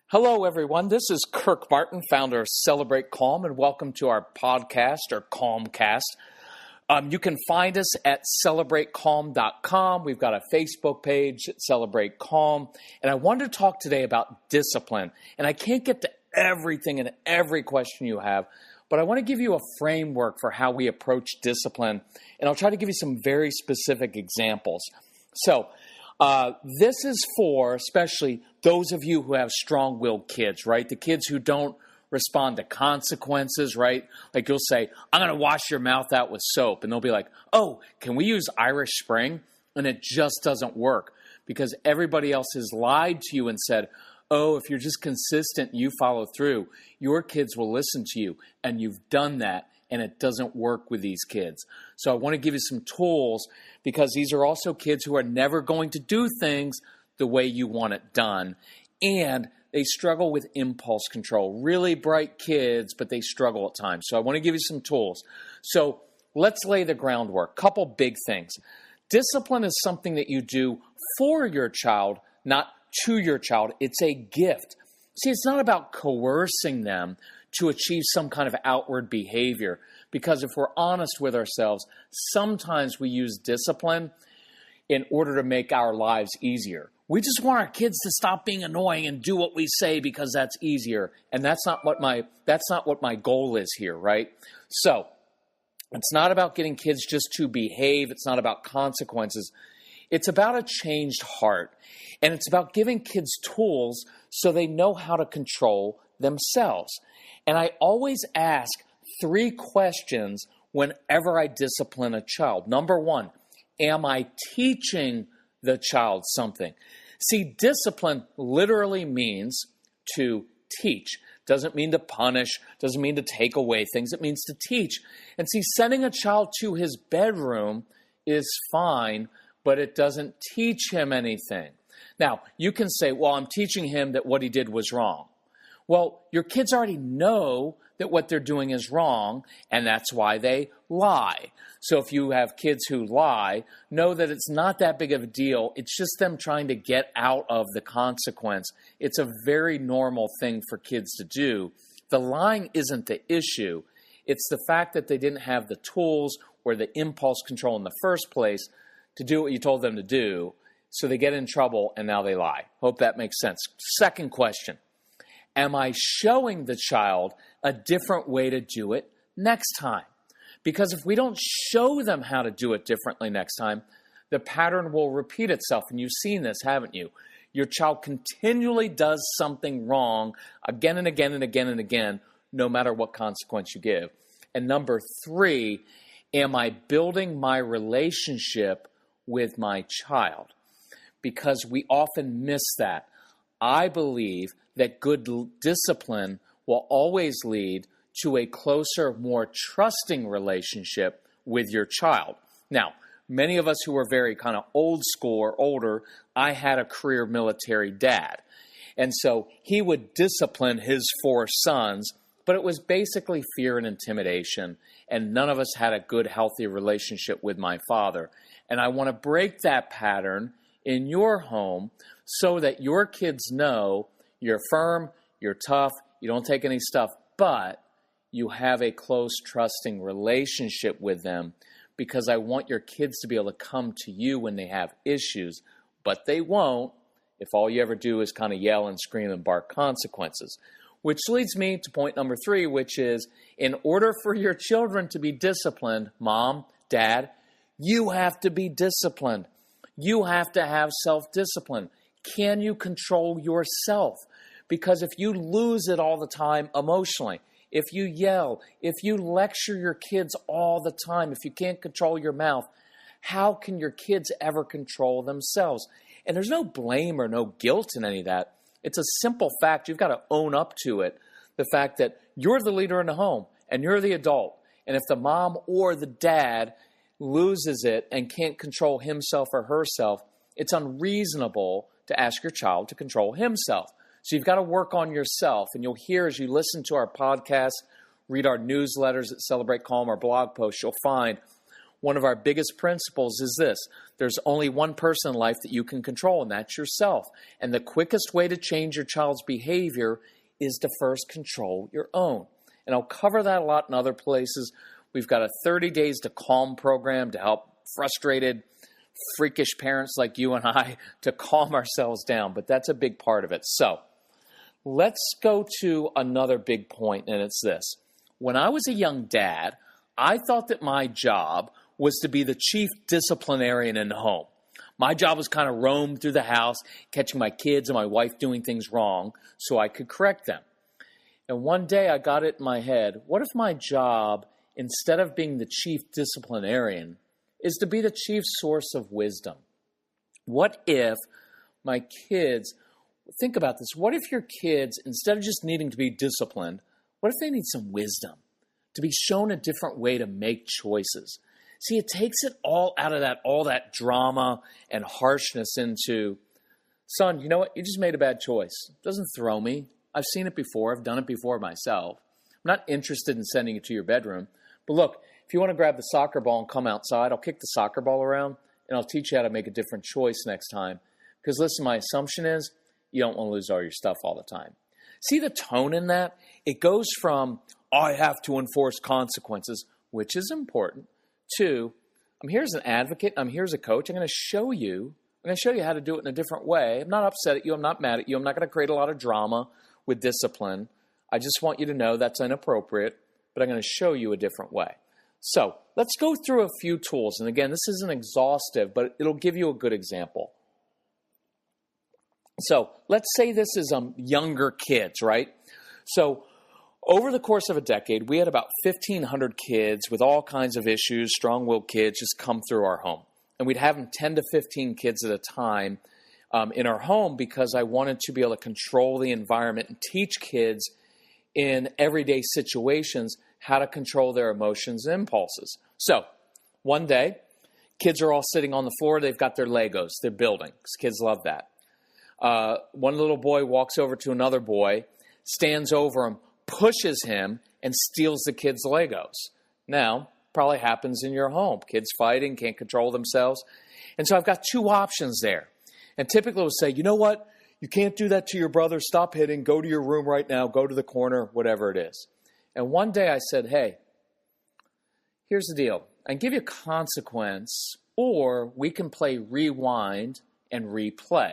Hello, everyone. This is Kirk Martin, founder of Celebrate Calm, and welcome to our podcast or Calmcast. You can find us at celebratecalm.com. We've got a Facebook page at Celebrate Calm, and I wanted to talk today about discipline. And I can't get to everything and every question you have, but I want to give you a framework for how we approach discipline, and I'll try to give you some very specific examples. So, this is for especially those of you who have strong-willed kids, right? The kids who don't respond to consequences, right? Like you'll say, I'm going to wash your mouth out with soap. And they'll be like, oh, can we use Irish Spring? And it just doesn't work because everybody else has lied to you and said, oh, if you're just consistent, you follow through, your kids will listen to you. And you've done that. And it doesn't work with these kids. So I want to give you some tools because these are also kids who are never going to do things the way you want it done. And they struggle with impulse control. Really bright kids, but they struggle at times. So I want to give you some tools. So let's lay the groundwork. Couple big things. Discipline is something that you do for your child, not to your child. It's a gift. See, it's not about coercing them to achieve some kind of outward behavior. Because if we're honest with ourselves, sometimes we use discipline in order to make our lives easier. We just want our kids to stop being annoying and do what we say because that's easier. And that's not what my goal is here, right? So it's not about getting kids just to behave. It's not about consequences. It's about a changed heart. And it's about giving kids tools so they know how to control themselves. And I always ask 3 questions whenever I discipline a child. Number 1, am I teaching the child something? See, discipline literally means to teach. Doesn't mean to punish, doesn't mean to take away things. It means to teach. And see, sending a child to his bedroom is fine, but it doesn't teach him anything. Now, you can say, well, I'm teaching him that what he did was wrong. Well, your kids already know that what they're doing is wrong, and that's why they lie. So if you have kids who lie, know that it's not that big of a deal. It's just them trying to get out of the consequence. It's a very normal thing for kids to do. The lying isn't the issue. It's the fact that they didn't have the tools or the impulse control in the first place to do what you told them to do. So they get in trouble, and now they lie. Hope that makes sense. Second question. Am I showing the child a different way to do it next time? Because if we don't show them how to do it differently next time, the pattern will repeat itself. And you've seen this, haven't you? Your child continually does something wrong again and again and again and again, no matter what consequence you give. And number 3, am I building my relationship with my child? Because we often miss that. I believe that good discipline will always lead to a closer, more trusting relationship with your child. Now, many of us who are very kind of old school or older, I had a career military dad. And so he would discipline his 4 sons, but it was basically fear and intimidation. And none of us had a good, healthy relationship with my father. And I want to break that pattern in your home so that your kids know you're firm, you're tough, you don't take any stuff, but you have a close, trusting relationship with them because I want your kids to be able to come to you when they have issues, but they won't if all you ever do is kind of yell and scream and bark consequences. Which leads me to point number 3, which is in order for your children to be disciplined, mom, dad, you have to be disciplined. You have to have self-discipline. Can you control yourself? Because if you lose it all the time emotionally, if you yell, if you lecture your kids all the time, if you can't control your mouth, how can your kids ever control themselves? And there's no blame or no guilt in any of that. It's a simple fact. You've got to own up to it. The fact that you're the leader in the home and you're the adult. And if the mom or the dad loses it and can't control himself or herself, it's unreasonable to ask your child to control himself. So you've got to work on yourself. And you'll hear as you listen to our podcast, read our newsletters at Celebrate Calm, our blog posts, you'll find One of our biggest principles is this: there's only one person in life that you can control, and that's yourself. And the quickest way to change your child's behavior is to first control your own. And I'll cover that a lot in other places. We've got a 30 Days to Calm program to help frustrated, freakish parents like you and I to calm ourselves down, but that's a big part of it. So let's go to another big point, and it's this. When I was a young dad, I thought that my job was to be the chief disciplinarian in the home. My job was kind of roam through the house, catching my kids and my wife doing things wrong so I could correct them. And one day I got it in my head, what if my job, instead of being the chief disciplinarian, is to be the chief source of wisdom? What if my kids, think about this, what if your kids, instead of just needing to be disciplined, what if they need some wisdom, to be shown a different way to make choices? See, it takes it all out of that, all that drama and harshness into, son, you know what? You just made a bad choice. It doesn't throw me. I've seen it before. I've done it before myself. I'm not interested in sending you to your bedroom. But look, if you want to grab the soccer ball and come outside, I'll kick the soccer ball around and I'll teach you how to make a different choice next time. Because listen, my assumption is you don't want to lose all your stuff all the time. See the tone in that? It goes from, I have to enforce consequences, which is important, to, I'm here as an advocate, I'm here as a coach, I'm going to show you how to do it in a different way. I'm not upset at you, I'm not mad at you, I'm not going to create a lot of drama with discipline. I just want you to know that's inappropriate, but I'm going to show you a different way. So let's go through a few tools. And again, this isn't exhaustive, but it'll give you a good example. So let's say this is younger kids, right? So over the course of a decade, we had about 1,500 kids with all kinds of issues, strong-willed kids, just come through our home. And we'd have them 10 to 15 kids at a time in our home because I wanted to be able to control the environment and teach kids in everyday situations how to control their emotions and impulses. So one day, kids are all sitting on the floor. They've got their Legos. They're building. Kids love that. One little boy walks over to another boy, stands over him, pushes him, and steals the kid's Legos. Now, probably happens in your home. Kids fighting, can't control themselves. And so I've got two options there. And typically we'll say, you know what? You can't do that to your brother. Stop hitting. Go to your room right now. Go to the corner, whatever it is. And one day I said, hey, here's the deal. I can give you a consequence, or we can play rewind and replay.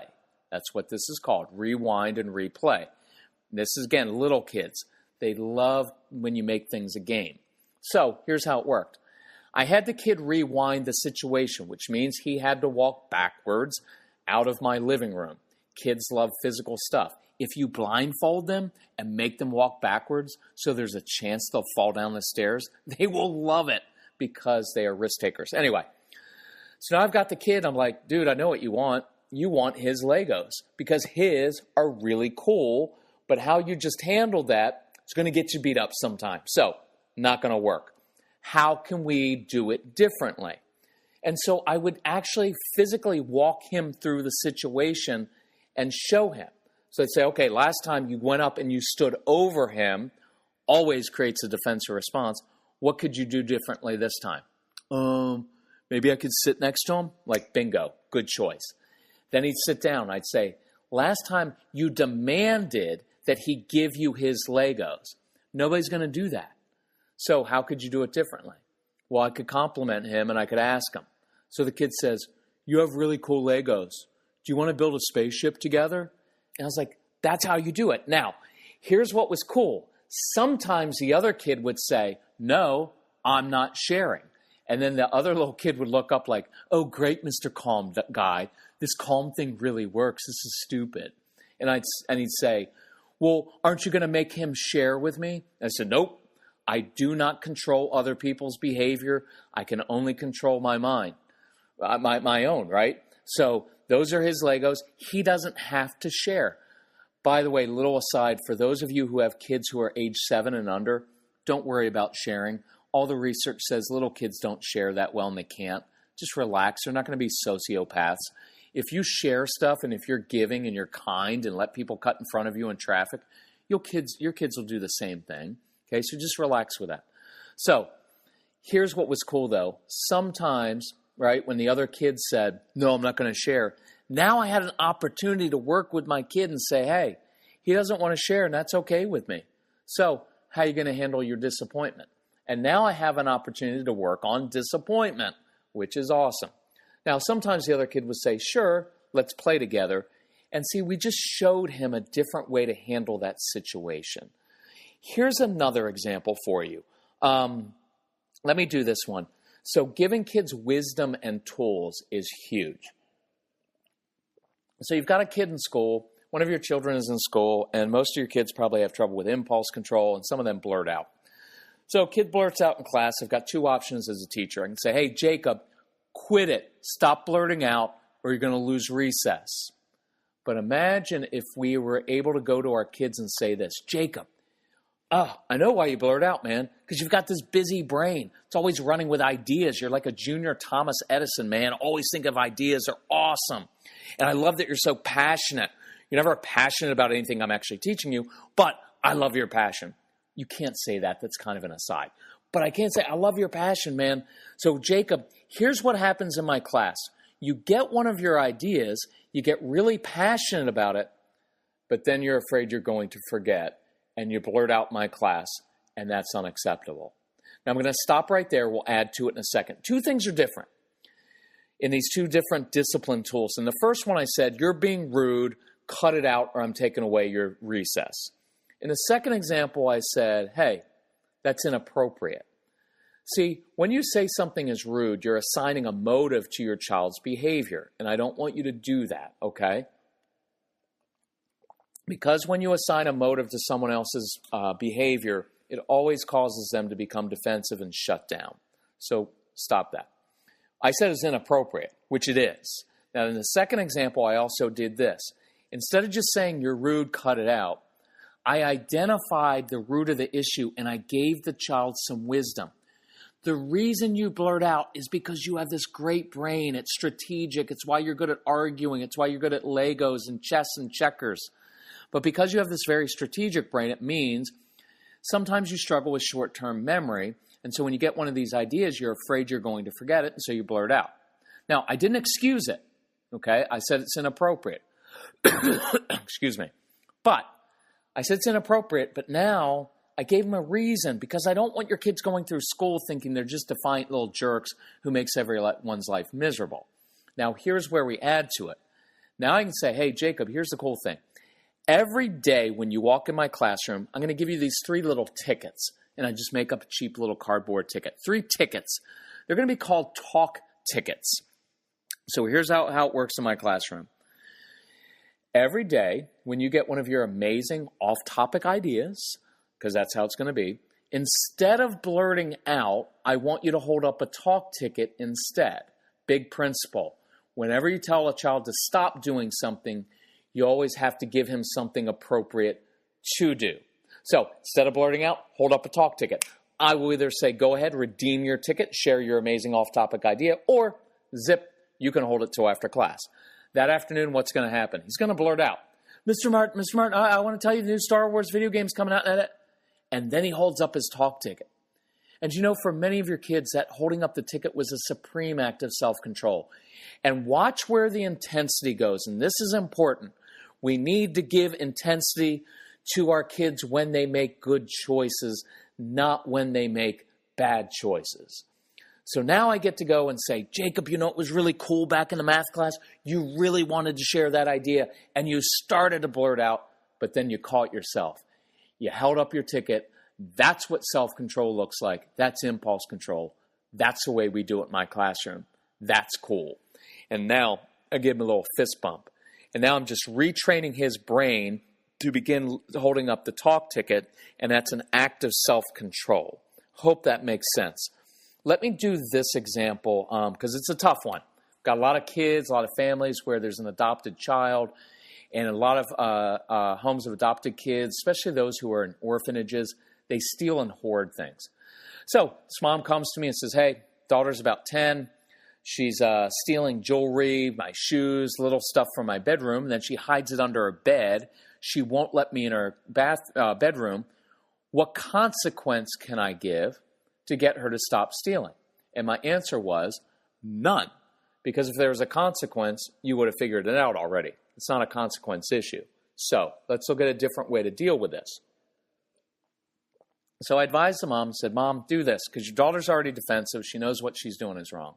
That's what this is called, rewind and replay. This is, again, little kids. They love when you make things a game. So here's how it worked. I had the kid rewind the situation, which means he had to walk backwards out of my living room. Kids love physical stuff. If you blindfold them and make them walk backwards so there's a chance they'll fall down the stairs, they will love it because they are risk takers. Anyway, so now I've got the kid. I'm like, dude, I know what you want. You want his Legos because his are really cool, but how you just handled that is going to get you beat up sometime. So not going to work. How can we do it differently? And so I would actually physically walk him through the situation and show him. So I'd say, okay, last time you went up and you stood over him, always creates a defensive response. What could you do differently this time? Maybe I could sit next to him? Like, bingo, good choice. Then he'd sit down. I'd say, last time you demanded that he give you his Legos. Nobody's going to do that. So how could you do it differently? Well, I could compliment him and I could ask him. So the kid says, you have really cool Legos. Do you want to build a spaceship together? And I was like, that's how you do it. Now, here's what was cool. Sometimes the other kid would say, no, I'm not sharing. And then the other little kid would look up like, oh, great, Mr. Calm Guy. This calm thing really works. This is stupid. And he'd say, well, aren't you going to make him share with me? I said, nope. I do not control other people's behavior. I can only control my mind, my own, right? So those are his Legos. He doesn't have to share. By the way, little aside, for those of you who have kids who are age 7 and under, don't worry about sharing. All the research says little kids don't share that well and they can't. Just relax. They're not going to be sociopaths. If you share stuff and if you're giving and you're kind and let people cut in front of you in traffic, your kids will do the same thing. Okay, so just relax with that. So Here's what was cool, though. Sometimes, right, when the other kid said, no, I'm not going to share, now I had an opportunity to work with my kid and say, hey, he doesn't want to share, and that's okay with me. So how are you going to handle your disappointment? And now I have an opportunity to work on disappointment, which is awesome. Now, sometimes the other kid would say, sure, let's play together. And see, we just showed him a different way to handle that situation. Here's another example for you. Let me do this one. So giving kids wisdom and tools is huge. So you've got a kid in school, one of your children is in school, and most of your kids probably have trouble with impulse control, and some of them blurt out. So a kid blurts out in class. I've got two options as a teacher. I can say, hey, Jacob, quit it. Stop blurting out, or you're going to lose recess. But imagine if we were able to go to our kids and say this, Jacob, I know why you blurt out, man, because you've got this busy brain. It's always running with ideas. You're like a junior Thomas Edison, man. Always think of ideas. They're awesome. And I love that you're so passionate. You're never passionate about anything I'm actually teaching you, but I love your passion. You can't say that. That's kind of an aside. But I can say, I love your passion, man. So, Jacob, here's what happens in my class. You get one of your ideas, you get really passionate about it, but then you're afraid you're going to forget, and you blurt out my class, and that's unacceptable. Now, I'm going to stop right there. We'll add to it in a second. Two things are different in these two different discipline tools. And the first one I said, you're being rude, cut it out, or I'm taking away your recess. In the second example, I said, hey, that's inappropriate. See, when you say something is rude, you're assigning a motive to your child's behavior, and I don't want you to do that, okay? Because when you assign a motive to someone else's behavior, it always causes them to become defensive and shut down. So stop that. I said it's inappropriate, which it is. Now, in the second example, I also did this. Instead of just saying you're rude, cut it out, I identified the root of the issue, and I gave the child some wisdom. The reason you blurt out is because you have this great brain. It's strategic. It's why you're good at arguing. It's why you're good at Legos and chess and checkers. But because you have this very strategic brain, it means sometimes you struggle with short-term memory. And so when you get one of these ideas, you're afraid you're going to forget it, and so you blurt out. Now, I didn't excuse it, okay? I said it's inappropriate. Excuse me. But I said it's inappropriate, but now I gave them a reason, because I don't want your kids going through school thinking they're just defiant little jerks who makes everyone's life miserable. Now, here's where we add to it. Now I can say, hey, Jacob, here's the cool thing. Every day when you walk in my classroom, I'm going to give you these 3 little tickets, and I just make up a cheap little cardboard ticket. 3 tickets. They're going to be called talk tickets. So here's how it works in my classroom. Every day when you get one of your amazing off-topic ideas, because that's how it's going to be, instead of blurting out, I want you to hold up a talk ticket instead. Big principle. Whenever you tell a child to stop doing something, you always have to give him something appropriate to do. So instead of blurting out, hold up a talk ticket. I will either say, go ahead, redeem your ticket, share your amazing off-topic idea, or zip, you can hold it till after class. That afternoon, what's going to happen? He's going to blurt out, Mr. Martin, I want to tell you the new Star Wars video game's coming out. And then he holds up his talk ticket. And you know, for many of your kids, that holding up the ticket was a supreme act of self-control. And watch where the intensity goes. And this is important. We need to give intensity to our kids when they make good choices, not when they make bad choices. So now I get to go and say, Jacob, you know, it was really cool back in the math class. You really wanted to share that idea, and you started to blurt out, but then you caught yourself. You held up your ticket. That's what self-control looks like. That's impulse control. That's the way we do it in my classroom. That's cool. And now I give him a little fist bump. And now I'm just retraining his brain to begin holding up the talk ticket, and that's an act of self-control. Hope that makes sense. Let me do this example because it's a tough one. Got a lot of kids, a lot of families where there's an adopted child, and a lot of homes of adopted kids, especially those who are in orphanages, they steal and hoard things. So this mom comes to me and says, hey, daughter's about 10. She's stealing jewelry, my shoes, little stuff from my bedroom. And then she hides it under her bed. She won't let me in her bedroom. What consequence can I give to get her to stop stealing? And my answer was none. Because if there was a consequence, you would have figured it out already. It's not a consequence issue. So let's look at a different way to deal with this. So I advised the mom and said, Mom, do this because your daughter's already defensive. She knows what she's doing is wrong.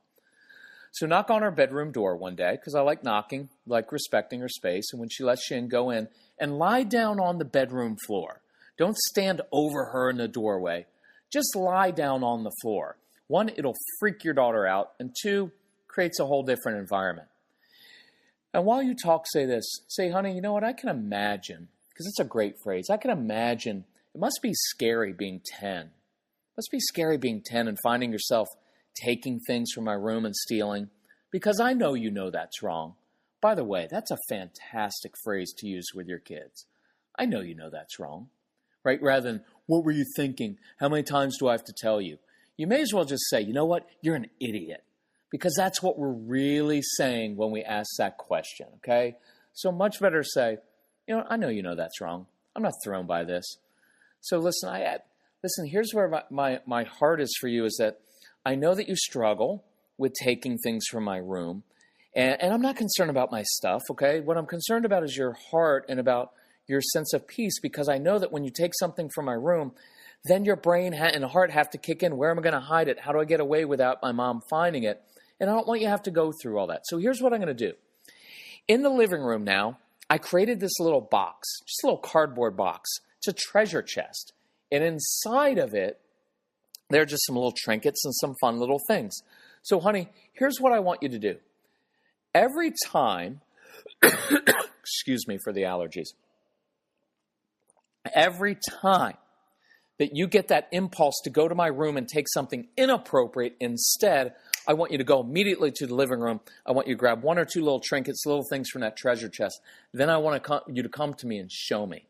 So knock on her bedroom door one day because I like knocking, like respecting her space. And when she lets you in, go in and lie down on the bedroom floor. Don't stand over her in the doorway. Just lie down on the floor. One, it'll freak your daughter out. And two, creates a whole different environment. And while you talk, say this. Say, honey, you know what? I can imagine, because it's a great phrase. I can imagine it must be scary being 10. It must be scary being 10 and finding yourself taking things from my room and stealing, because I know you know that's wrong. By the way, that's a fantastic phrase to use with your kids. I know you know that's wrong, right? Rather than, what were you thinking? How many times do I have to tell you? You may as well just say, you know what? You're an idiot, because that's what we're really saying when we ask that question, okay? So much better say, you know, I know you know that's wrong. I'm not thrown by this. So listen, here's where my heart is for you is that I know that you struggle with taking things from my room, and I'm not concerned about my stuff, okay? What I'm concerned about is your heart and about your sense of peace, because I know that when you take something from my room, then your brain and heart have to kick in. Where am I going to hide it? How do I get away without my mom finding it? And I don't want you to have to go through all that. So here's what I'm going to do. In the living room now, I created this little box, just a little cardboard box. It's a treasure chest. And inside of it, there are just some little trinkets and some fun little things. So, honey, here's what I want you to do. Every time, excuse me for the allergies, every time that you get that impulse to go to my room and take something inappropriate instead, I want you to go immediately to the living room. I want you to grab one or two little trinkets, little things from that treasure chest. Then I want you to come to me and show me.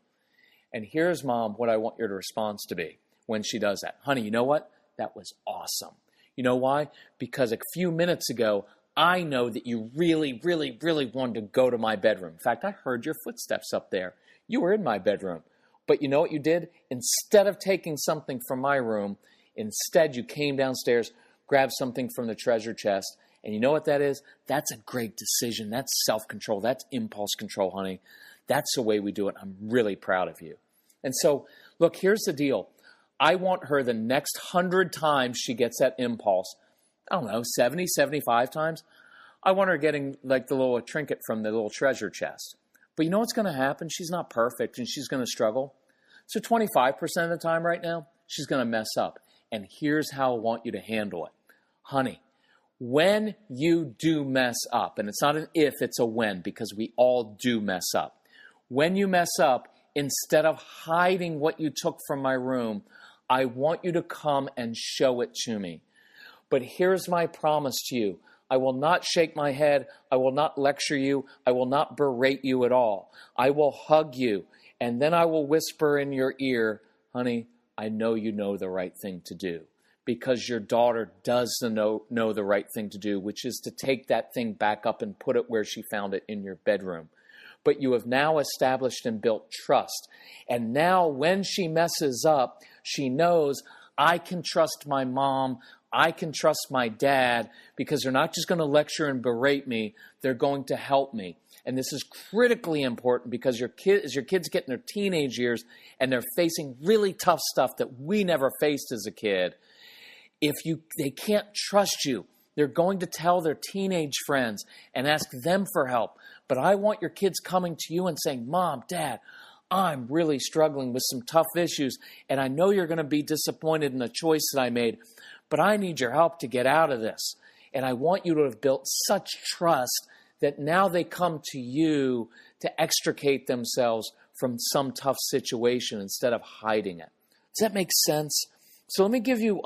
And here's, Mom, what I want your response to be when she does that. Honey, you know what? That was awesome. You know why? Because a few minutes ago, I know that you really, really, really wanted to go to my bedroom. In fact, I heard your footsteps up there. You were in my bedroom. But you know what you did? Instead of taking something from my room, instead you came downstairs, grabbed something from the treasure chest. And you know what that is? That's a great decision. That's self-control. That's impulse control, honey. That's the way we do it. I'm really proud of you. And so, look, here's the deal. I want her the next 100 times she gets that impulse, I don't know, 70, 75 times, I want her getting like the little trinket from the little treasure chest. But you know what's going to happen? She's not perfect and she's going to struggle. So 25% of the time right now, she's going to mess up. And here's how I want you to handle it. Honey, when you do mess up, and it's not an if, it's a when, because we all do mess up. When you mess up, instead of hiding what you took from my room, I want you to come and show it to me. But here's my promise to you. I will not shake my head. I will not lecture you. I will not berate you at all. I will hug you. And then I will whisper in your ear, honey, I know you know the right thing to do. Because your daughter does know the right thing to do, which is to take that thing back up and put it where she found it in your bedroom. But you have now established and built trust. And now when she messes up, she knows I can trust my mom, I can trust my dad, because they're not just going to lecture and berate me, they're going to help me. And this is critically important because as your kids get in their teenage years and they're facing really tough stuff that we never faced as a kid, they can't trust you. They're going to tell their teenage friends and ask them for help. But I want your kids coming to you and saying, Mom, Dad, I'm really struggling with some tough issues, and I know you're going to be disappointed in the choice that I made, but I need your help to get out of this. And I want you to have built such trust that now they come to you to extricate themselves from some tough situation instead of hiding it. Does that make sense? So let me give you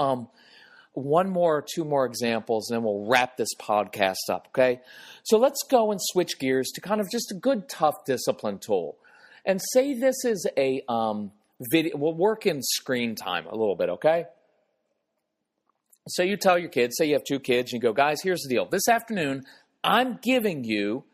one more or two more examples, and then we'll wrap this podcast up, okay? So let's go and switch gears to kind of just a good, tough discipline tool. And say this is a video. We'll work in screen time a little bit, okay? So you tell your kids, say you have two kids, and you go, guys, here's the deal. This afternoon, I'm giving you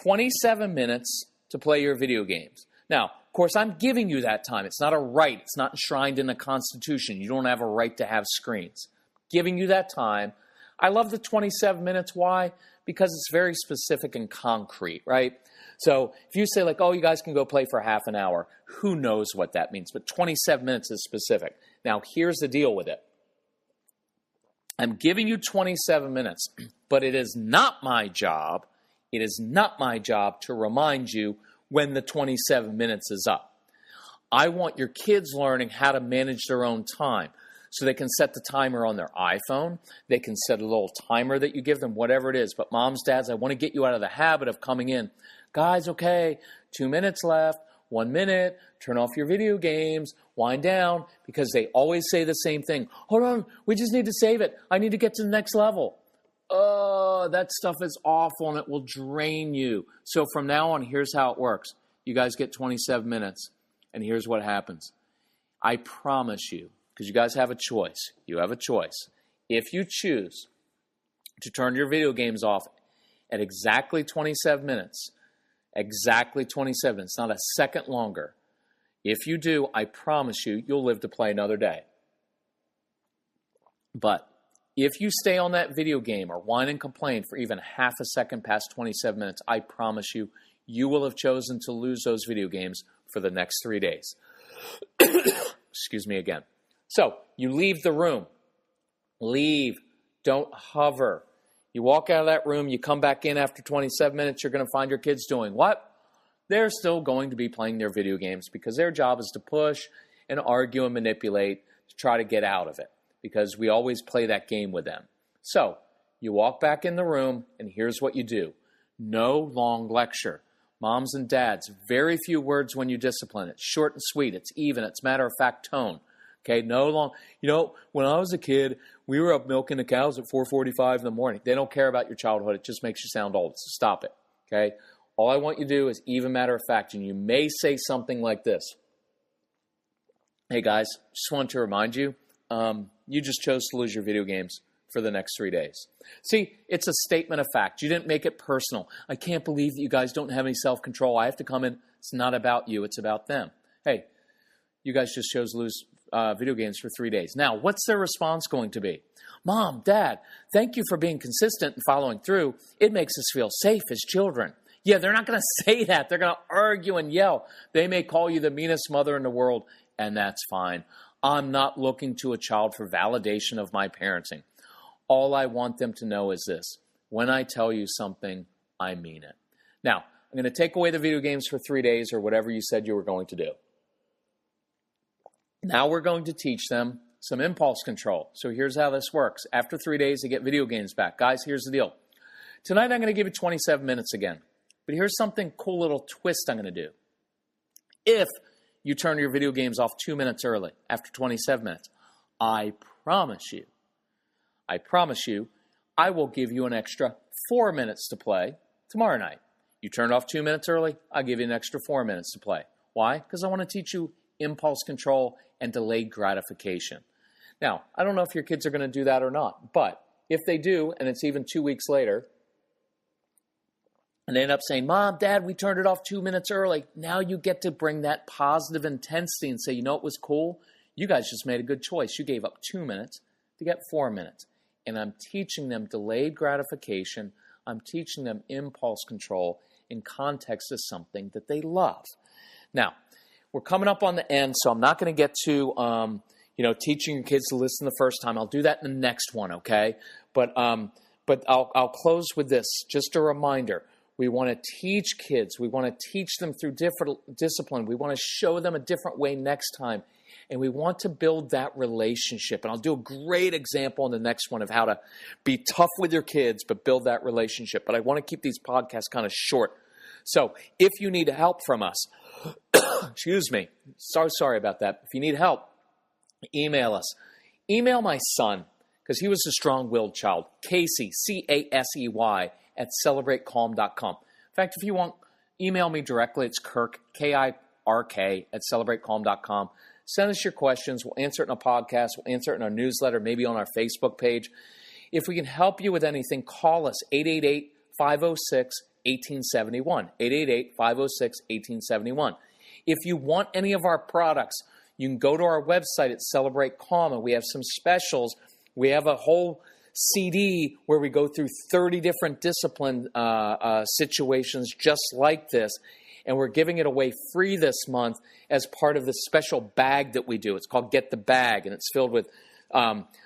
27 minutes to play your video games. Now, of course, I'm giving you that time. It's not a right. It's not enshrined in the Constitution. You don't have a right to have screens. Giving you that time. I love the 27 minutes. Why? Because it's very specific and concrete, right? So if you say like, oh, you guys can go play for half an hour, who knows what that means? But 27 minutes is specific. Now, here's the deal with it. I'm giving you 27 minutes, but it is not my job. It is not my job to remind you when the 27 minutes is up. I want your kids learning how to manage their own time. So they can set the timer on their iPhone. They can set a little timer that you give them, whatever it is. But moms, dads, I want to get you out of the habit of coming in. Guys, okay, 2 minutes left, 1 minute, turn off your video games, wind down, because they always say the same thing. Hold on, we just need to save it. I need to get to the next level. Oh, that stuff is awful and it will drain you. So from now on, here's how it works. You guys get 27 minutes, and here's what happens. I promise you, because you guys have a choice. You have a choice. If you choose to turn your video games off at exactly 27 minutes, exactly 27 minutes, not a second longer. If you do, I promise you, you'll live to play another day. But if you stay on that video game or whine and complain for even half a second past 27 minutes, I promise you, you will have chosen to lose those video games for the next 3 days. Excuse me again. So you leave the room. Leave. Don't hover. You walk out of that room, you come back in after 27 minutes, you're going to find your kids doing what? They're still going to be playing their video games because their job is to push and argue and manipulate to try to get out of it because we always play that game with them. So you walk back in the room, and here's what you do. No long lecture. Moms and dads, very few words when you discipline. It's short and sweet. It's even. It's matter-of-fact tone. Okay, no long. You know, when I was a kid, we were up milking the cows at 4:45 in the morning. They don't care about your childhood. It just makes you sound old. So stop it. Okay? All I want you to do is even matter of fact. And you may say something like this. Hey, guys, just want to remind you, you just chose to lose your video games for the next 3 days. See, it's a statement of fact. You didn't make it personal. I can't believe that you guys don't have any self-control. I have to come in. It's not about you. It's about them. Hey, you guys just chose to lose video games for 3 days. Now, what's their response going to be? Mom, Dad, thank you for being consistent and following through. It makes us feel safe as children. Yeah, they're not going to say that. They're going to argue and yell. They may call you the meanest mother in the world, and that's fine. I'm not looking to a child for validation of my parenting. All I want them to know is this. When I tell you something, I mean it. Now, I'm going to take away the video games for 3 days or whatever you said you were going to do. Now we're going to teach them some impulse control. So here's how this works. After 3 days, they get video games back. Guys, here's the deal. Tonight, I'm going to give you 27 minutes again. But here's something cool little twist I'm going to do. If you turn your video games off 2 minutes early, after 27 minutes, I promise you, I will give you an extra 4 minutes to play tomorrow night. You turn off 2 minutes early, I'll give you an extra 4 minutes to play. Why? Because I want to teach you impulse control and delayed gratification. Now, I don't know if your kids are going to do that or not, but if they do, and it's even 2 weeks later, and they end up saying, Mom, Dad, we turned it off 2 minutes early. Now you get to bring that positive intensity and say, you know what was cool? You guys just made a good choice. You gave up 2 minutes to get 4 minutes. And I'm teaching them delayed gratification. I'm teaching them impulse control in context of something that they love. Now, we're coming up on the end, so I'm not going to get to, teaching your kids to listen the first time. I'll do that in the next one, okay? But I'll close with this. Just a reminder. We want to teach kids. We want to teach them through different discipline. We want to show them a different way next time. And we want to build that relationship. And I'll do a great example in the next one of how to be tough with your kids, but build that relationship. But I want to keep these podcasts kind of short. So if you need help from us, excuse me, so sorry about that. If you need help, email us. Email my son, because he was a strong-willed child, Casey, Casey, at celebratecalm.com. In fact, if you want, email me directly. It's Kirk, Kirk, at celebratecalm.com. Send us your questions. We'll answer it in a podcast. We'll answer it in our newsletter, maybe on our Facebook page. If we can help you with anything, call us, 888-506-1871, 888-506-1871. If you want any of our products, you can go to our website at Celebrate Calm, and we have some specials. We have a whole CD where we go through 30 different discipline situations just like this, and we're giving it away free this month as part of the special bag that we do. It's called Get the Bag, and it's filled with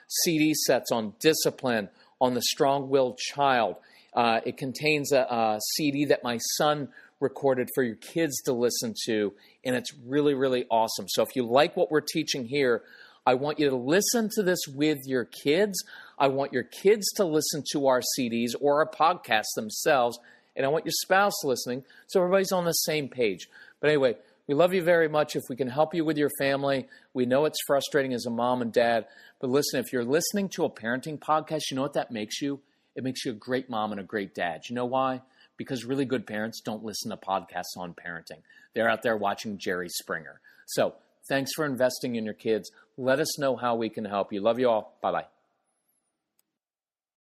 CD sets on discipline, on the strong-willed child. It contains a CD that my son recorded for your kids to listen to, and it's really, really awesome. So if you like what we're teaching here, I want you to listen to this with your kids. I want your kids to listen to our CDs or our podcasts themselves, and I want your spouse listening so everybody's on the same page. But anyway, we love you very much. If we can help you with your family, we know it's frustrating as a mom and dad, but listen, if you're listening to a parenting podcast, you know what that makes you? It makes you a great mom and a great dad. You know why? Because really good parents don't listen to podcasts on parenting. They're out there watching Jerry Springer. So thanks for investing in your kids. Let us know how we can help you. Love you all. Bye-bye.